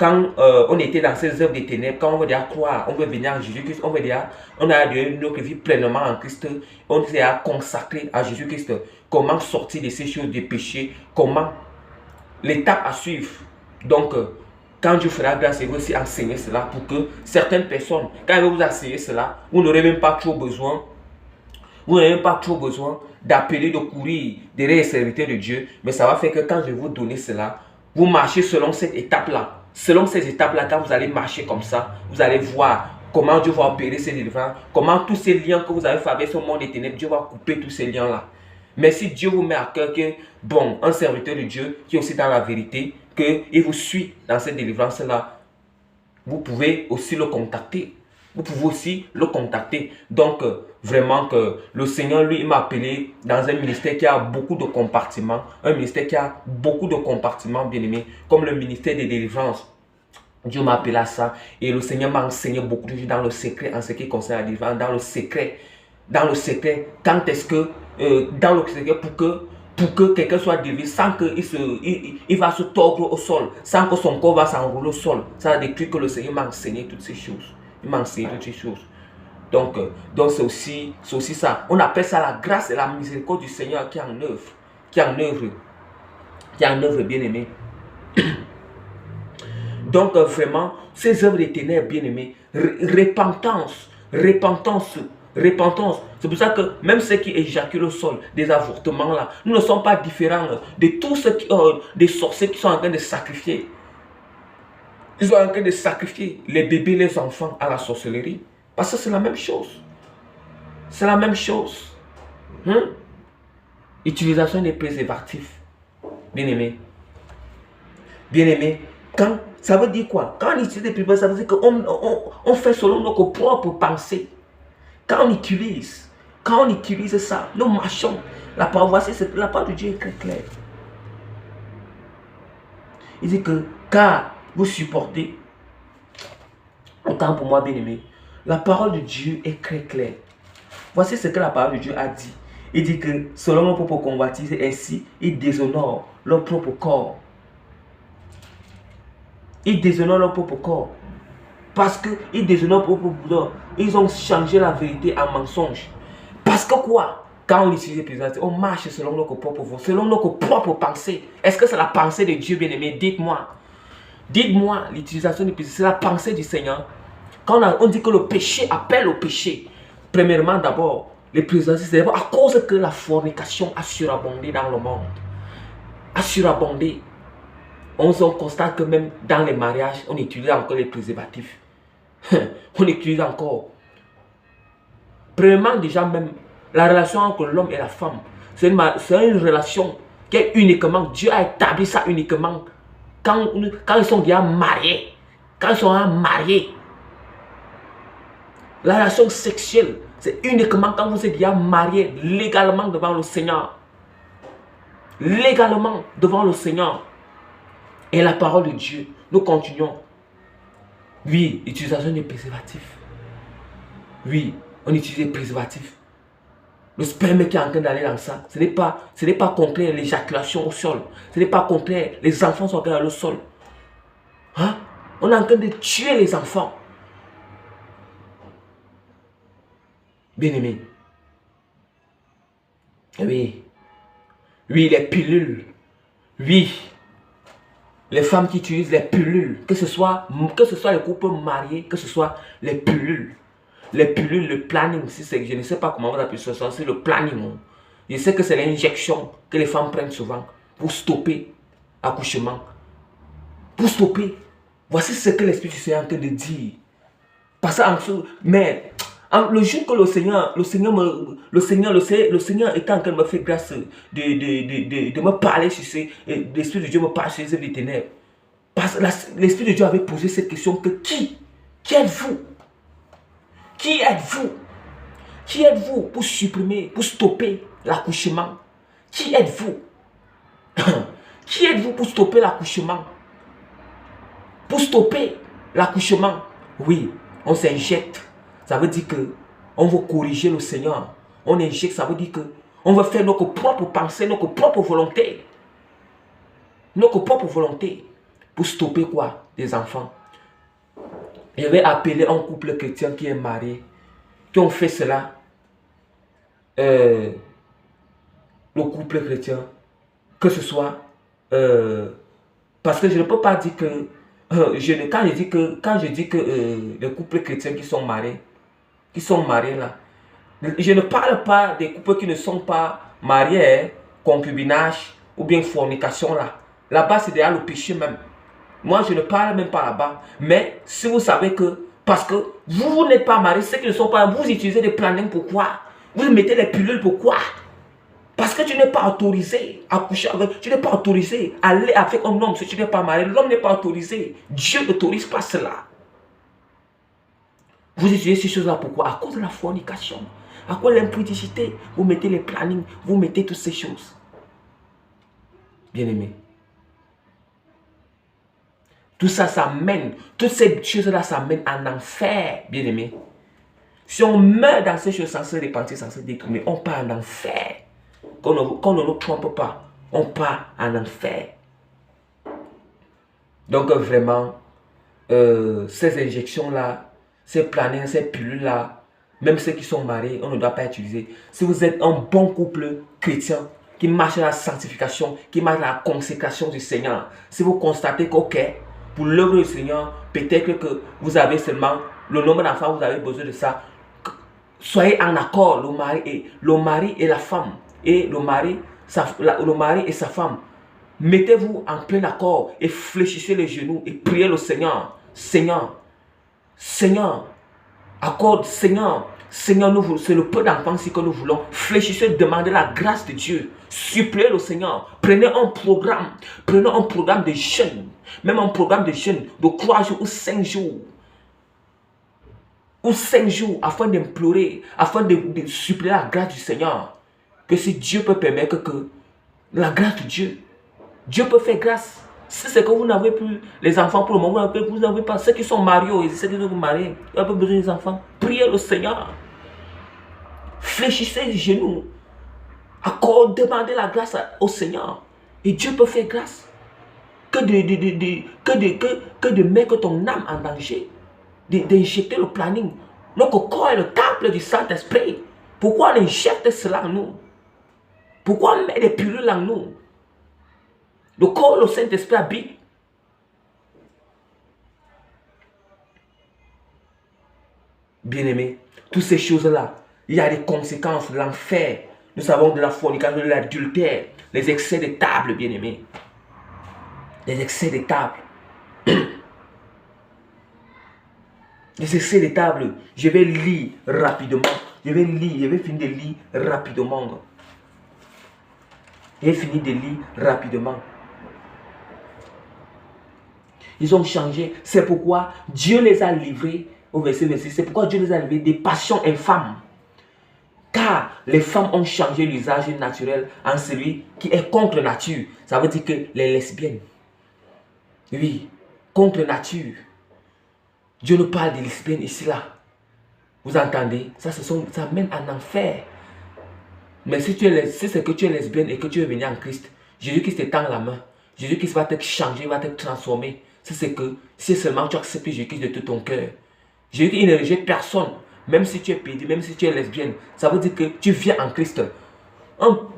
quand on était dans ces œuvres des ténèbres, quand on veut déjà croire, on veut venir en Jésus-Christ, on a notre vie pleinement en Christ, on s'est consacré à Jésus-Christ. Comment sortir de ces choses de péché, comment l'étape à suivre. Donc, quand Dieu fera grâce, il va aussi enseigner cela pour que certaines personnes, quand il va vous enseigner cela, vous n'aurez même pas trop besoin, d'appeler, de courir derrière les serviteurs de Dieu, mais ça va faire que quand je vais vous donner cela, vous marchez selon cette étape-là. Selon ces étapes-là, quand vous allez marcher comme ça, vous allez voir comment Dieu va opérer ces délivrances, comment tous ces liens que vous avez fait avec ce monde des ténèbres, Dieu va couper tous ces liens-là. Mais si Dieu vous met à cœur que, bon, un serviteur de Dieu qui est aussi dans la vérité, qu'il vous suit dans cette délivrance-là, vous pouvez aussi le contacter. Vous pouvez aussi le contacter. Donc, vraiment que le Seigneur, lui, il m'a appelé dans un ministère qui a beaucoup de compartiments. Un ministère qui a beaucoup de compartiments, bien aimé, comme le ministère des délivrances. Dieu m'a appelé à ça. Et le Seigneur m'a enseigné beaucoup de choses dans le secret, en ce qui concerne la délivrance, dans le secret. Dans le secret, quand est-ce que, dans le secret, pour que quelqu'un soit délivré sans qu'il va se tordre au sol, sans que son corps va s'enrouler au sol. Ça a des trucs que le Seigneur m'a enseigné toutes ces choses. Il m'a enseigné toutes ces choses. Donc c'est aussi ça. On appelle ça la grâce et la miséricorde du Seigneur qui est en œuvre. Qui est en œuvre, bien aimé. Donc vraiment, ces œuvres des ténèbres, bien aimés, repentance. C'est pour ça que même ceux qui éjaculent au sol, des avortements là, nous ne sommes pas différents de tous ceux des sorciers qui sont en train de sacrifier. Ils sont en train de sacrifier les bébés, les enfants à la sorcellerie. Parce que c'est la même chose. C'est la même chose. Utilisation des préservatifs. Bien aimé. Bien aimé. Quand, ça veut dire quoi? Quand on utilise des préservatifs, ça veut dire qu'on fait selon notre propre pensée. Quand on utilise ça, nous marchons. La parole, voici, la parole de Dieu est très claire. Il dit que, car vous supportez, autant pour moi, bien aimé, la parole de Dieu est très claire. Voici ce que la parole de Dieu a dit. Il dit que, selon nos propres convoitises, ainsi, ils déshonorent leur propre corps. Ils déshonorent leur propre corps. Parce qu'ils déshonorent leur propre corps. Ils ont changé la vérité en mensonge. Parce que quoi? Quand on utilise les préservatifs, on marche selon notre propre voix, selon notre propre pensée. Est-ce que c'est la pensée de Dieu, bien-aimé? Dites-moi. Dites-moi, l'utilisation des préservatifs, c'est la pensée du Seigneur. Quand on dit que le péché appelle au péché, premièrement, d'abord, les préservatifs, c'est d'abord à cause que la fornication a surabondé dans le monde. A surabondé. On constate que même dans les mariages, on utilise encore les préservatifs. On utilise encore. Premièrement, déjà même, la relation entre l'homme et la femme, c'est une relation qui est uniquement, Dieu a établi ça uniquement quand ils sont déjà mariés. Quand ils sont mariés. La relation sexuelle, c'est uniquement quand vous êtes déjà mariés légalement devant le Seigneur. Légalement devant le Seigneur. Et la parole de Dieu, nous continuons. Oui, utilisation des préservatifs. Oui, on utilise des préservatifs. Le sperme qui est en train d'aller dans ça, ce n'est pas complet l'éjaculation au sol. Ce n'est pas complet, les enfants sont dans le sol. Hein? On est en train de tuer les enfants. Bien-aimé. Oui. Oui, les pilules. Oui. Les femmes qui utilisent les pilules, que ce soit les couples mariés, que ce soit les pilules. Les pilules, le planning, je ne sais pas comment vous appelez ça, c'est le planning. Je sais que c'est l'injection que les femmes prennent souvent pour stopper l'accouchement. Pour stopper. Voici ce que l'Esprit du Seigneur est en train de dire. Parce que, mais, le jour que le Seigneur était en train de me faire grâce de me parler sur l'Esprit de Dieu me parle sur les œuvres des ténèbres. Parce que l'Esprit de Dieu avait posé cette question que qui êtes-vous? Qui êtes-vous? Qui êtes-vous pour supprimer, pour stopper l'accouchement? Qui êtes-vous? Qui êtes-vous pour stopper l'accouchement? Pour stopper l'accouchement, oui, on s'injecte. Ça veut dire que on veut corriger le Seigneur. On injecte, ça veut dire que on veut faire notre propre pensée, notre propre volonté. Notre propre volonté. pour stopper quoi? Des enfants. Je vais appeler un couple chrétien qui est marié, qui ont fait cela. Le couple chrétien, que ce soit parce que je ne peux pas dire que quand je dis que les couples chrétiens qui sont mariés là, je ne parle pas des couples qui ne sont pas mariés, hein, concubinage ou bien fornication là. Là-bas, c'est déjà le péché même. Moi, je ne parle même pas là-bas. Mais si vous savez que, parce que vous n'êtes pas mariés, ceux qui ne sont pas, vous utilisez des plannings, pourquoi? Vous mettez les pilules, pourquoi? Parce que tu n'es pas autorisé à coucher avec, tu n'es pas autorisé à aller avec un homme si tu n'es pas marié. L'homme n'est pas autorisé. Dieu n'autorise pas cela. Vous utilisez ces choses-là, pourquoi? À cause de la fornication, à cause de l'impudicité. Vous mettez les plannings, vous mettez toutes ces choses. Bien-aimés. Tout ça, ça mène, toutes ces choses-là, ça mène en enfer, bien-aimés. Si on meurt dans ces choses sans se repentir, sans se détourner, on part en enfer. Quand on ne nous trompe pas, on part en enfer. Donc vraiment, ces injections-là, ces plannings, ces pilules-là, même ceux qui sont mariés, on ne doit pas utiliser. Si vous êtes un bon couple chrétien, qui marche dans la sanctification, qui marche dans la consécration du Seigneur, si vous constatez qu'ok, pour l'œuvre du Seigneur, peut-être que vous avez seulement le nombre d'enfants, vous avez besoin de ça, soyez en accord, le mari et la femme, et le mari et sa femme. Mettez-vous en plein accord et fléchissez les genoux et priez le Seigneur. Seigneur, accorde, Seigneur, c'est le peu d'enfants que nous voulons. Fléchissez, demandez la grâce de Dieu. Suppliez le Seigneur. Prenez un programme de jeûne, même un programme de jeûne de 3 jours ou 5 jours. Ou 5 jours, afin d'implorer, afin de supplier la grâce du Seigneur. Que si Dieu peut permettre que la grâce de Dieu peut faire grâce. Si c'est que vous n'avez plus les enfants pour le moment, vous n'avez pas ceux qui sont mariés, ceux qui sont mariés, vous avez besoin des enfants. Priez le Seigneur. Fléchissez les genoux. Demandez la grâce au Seigneur. Et Dieu peut faire grâce. Que de mettre ton âme en danger. D'injecter le planning. Notre corps est le temple du Saint-Esprit. Pourquoi on injecte cela en nous? Pourquoi on met des pilules en nous? Le corps, le Saint-Esprit habite. Bien-aimés, toutes ces choses-là, il y a des conséquences, l'enfer. Nous savons de la fornication, de l'adultère, les excès de table, bien-aimés. Les excès de table. Les excès de table. Je vais lire rapidement. Je vais finir de lire rapidement. Ils ont changé. C'est pourquoi Dieu les a livrés, au verset 26, c'est pourquoi Dieu les a livrés des passions infâmes. Car les femmes ont changé l'usage naturel en celui qui est contre nature. Ça veut dire que les lesbiennes. Oui, contre nature. Dieu nous parle des lesbiennes ici là. Vous entendez? Ça mène en enfer. Mais si c'est que tu es lesbienne et que tu es venu en Christ, Jésus-Christ te tend la main. Jésus-Christ va te changer, va te transformer. Si seulement tu acceptes Jésus-Christ de tout ton cœur. Jésus-Christ ne rejette personne. Même si tu es pédé, même si tu es lesbienne. Ça veut dire que tu viens en Christ.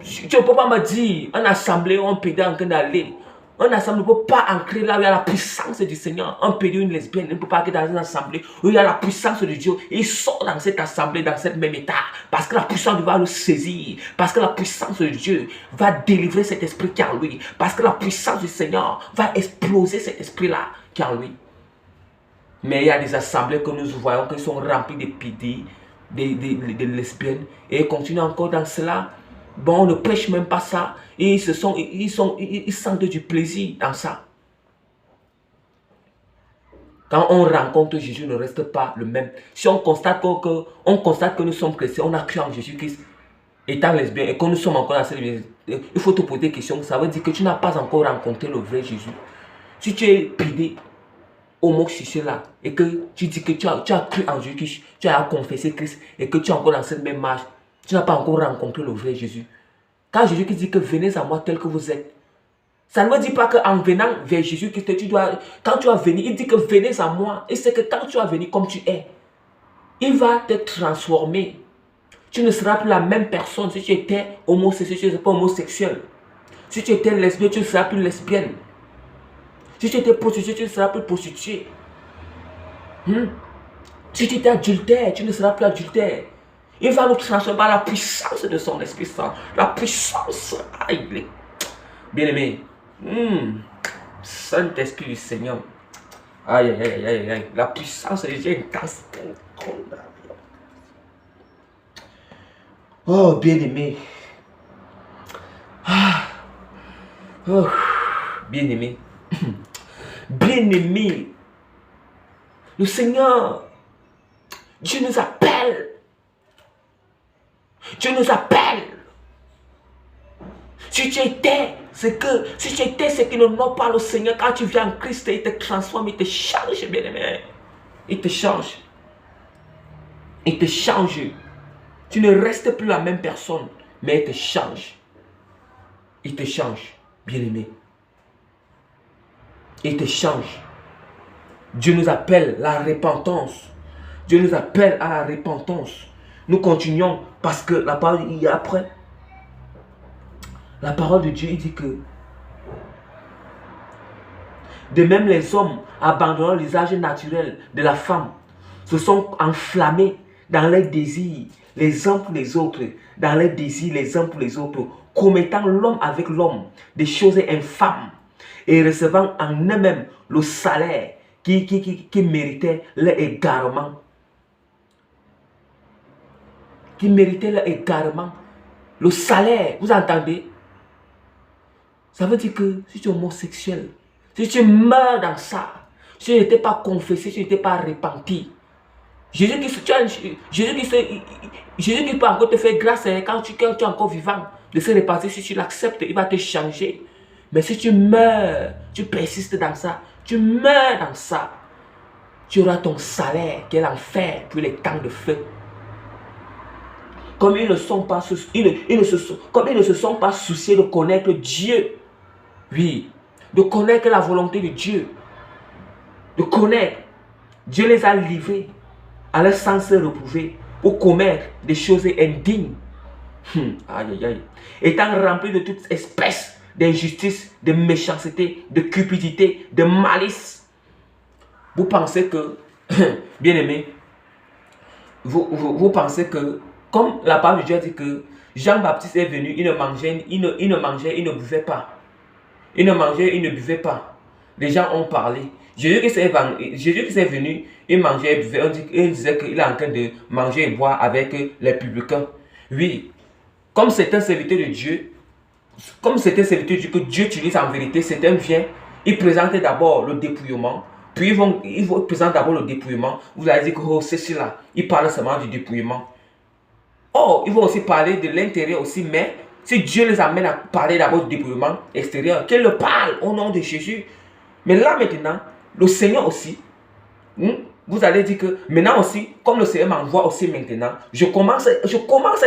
Tu ne peux pas me dire, une assemblée où un pédé en train d'aller. Un assemblée ne peut pas ancrer là où il y a la puissance du Seigneur. Un pédé ou une lesbienne ne peut pas aller dans une assemblée où il y a la puissance de Dieu. Et il sort dans cette assemblée, dans cette même état. Parce que la puissance de Dieu va le saisir. Parce que la puissance de Dieu va délivrer cet esprit qui est en lui. Parce que la puissance du Seigneur va exploser cet esprit-là qui est en lui. Mais il y a des assemblées que nous voyons qui sont remplies de pédés, de lesbiennes. Et ils continuent encore dans cela. Bon, on ne prêche même pas ça. Et ils sentent du plaisir dans ça. Quand on rencontre Jésus, ne reste pas le même. Si on constate que nous sommes chrétiens, on a cru en Jésus-Christ étant lesbien et que nous sommes encore dans cette vie, il faut te poser des questions. Ça veut dire que tu n'as pas encore rencontré le vrai Jésus. Si tu es pédé, homosexuel là, et que tu dis que tu as cru en Jésus-Christ, tu as confessé Christ, et que tu es encore dans cette même marche, tu n'as pas encore rencontré le vrai Jésus. Quand Jésus dit que venez à moi tel que vous êtes, Ça ne veut dire pas qu'en venant vers Jésus-Christ, quand tu vas venir, il dit que venez à moi. Et c'est que quand tu vas venir comme tu es, il va te transformer. Tu ne seras plus la même personne si tu étais homosexuel, si tu n'étais pas homosexuel. Si tu étais lesbienne, tu ne seras plus lesbienne. Si tu étais prostituée, tu ne seras plus prostituée. Si tu étais adultère, tu ne seras plus adultère. Il va nous transformer par la puissance de son Esprit Saint. La puissance. Aïe, bien-aimé. Saint-Esprit du Seigneur. Aïe, aïe, aïe, aïe, aïe. La puissance de Dieu est intense. Oh, bien-aimé. Oh, bien-aimé. Bien-aimé. Le Seigneur, Dieu nous appelle. Dieu nous appelle. Si tu étais ce qui n'honore pas le Seigneur, quand tu viens en Christ, il te transforme, il te change, bien-aimé. Il te change. Il te change. Tu ne restes plus la même personne, mais il te change. Il te change, bien-aimé. Il te change. Dieu nous appelle à la repentance. Dieu nous appelle à la repentance. Nous continuons parce que la parole, il y a après. La parole de Dieu, il dit que de même les hommes, abandonnant l'usage naturel de la femme, se sont enflammés dans leurs désirs, les uns pour les autres, dans leurs désirs, les uns pour les autres, commettant l'homme avec l'homme des choses infâmes et recevant en eux-mêmes le salaire qui méritait leur égarement. Qui méritait leur égarement. Le salaire, vous entendez? Ça veut dire que si tu es homosexuel, si tu meurs dans ça, si tu n'étais pas confessé, si tu n'étais pas repenti, Jésus-Christ peut encore te faire grâce quand tu es encore vivant, de se repentir. Si tu l'acceptes, il va te changer. Mais si tu meurs, tu persistes dans ça, tu meurs dans ça, tu auras ton salaire qui est l'enfer puis les temps de feu. Comme ils ne se sont pas souciés de connaître Dieu. Oui, de connaître la volonté de Dieu. De connaître. Dieu les a livrés à leur sens reprouvé pour commettre des choses indignes. Aïe, aïe, aïe. Étant remplis de toute espèce d'injustice, de méchanceté, de cupidité, de malice. Vous pensez que, bien aimé, vous pensez que, comme la parole de Dieu a dit que Jean-Baptiste est venu, il ne mangeait, il ne buvait pas. Il ne mangeait, il ne buvait pas. Les gens ont parlé. Jésus-Christ est venu, il mangeait, il buvait. Il disait qu'il est en train de manger et boire avec les publicains. Oui, comme c'est un serviteur de Dieu, que Dieu utilise en vérité, c'est un bien. Il présente d'abord le dépouillement, puis ils vont présenter d'abord le dépouillement. Vous allez dire que oh, c'est cela. Il parle seulement du dépouillement. Oh, ils vont aussi parler de l'intérieur aussi, mais si Dieu les amène à parler d'abord du dépouillement extérieur, qu'il le parle au nom de Jésus. Mais là maintenant, le Seigneur aussi, vous allez dire que maintenant aussi, comme le Seigneur m'envoie aussi maintenant, je commence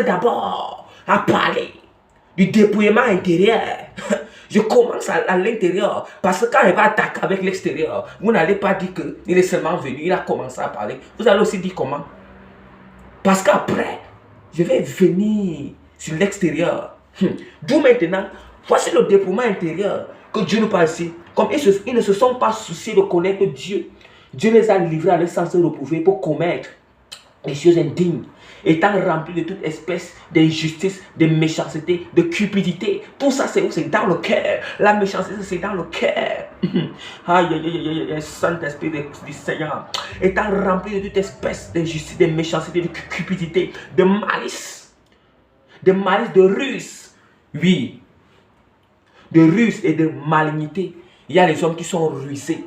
d'abord à parler du dépouillement intérieur. Je commence à l'intérieur, parce que quand il va attaquer avec l'extérieur, vous n'allez pas dire qu'il est seulement venu, il a commencé à parler. Vous allez aussi dire comment. Parce qu'après, je vais venir sur l'extérieur. D'où maintenant, voici le dépouillement intérieur que Dieu nous parle ici. Comme ils ne se sont pas souciés de connaître Dieu, Dieu les a livrés à leur sens reprouvé pour commettre des choses indignes, étant remplis de toute espèce d'injustice, de méchanceté, de cupidité. Tout ça, c'est dans le cœur. La méchanceté, c'est dans le cœur. Aïe, aïe, aïe, aïe, Saint-Esprit du Seigneur. Étant remplis de toute espèce d'injustice, de méchanceté, de cupidité, de malice, de ruse. Oui, de ruse et de malignité. Il y a les hommes qui sont rusés.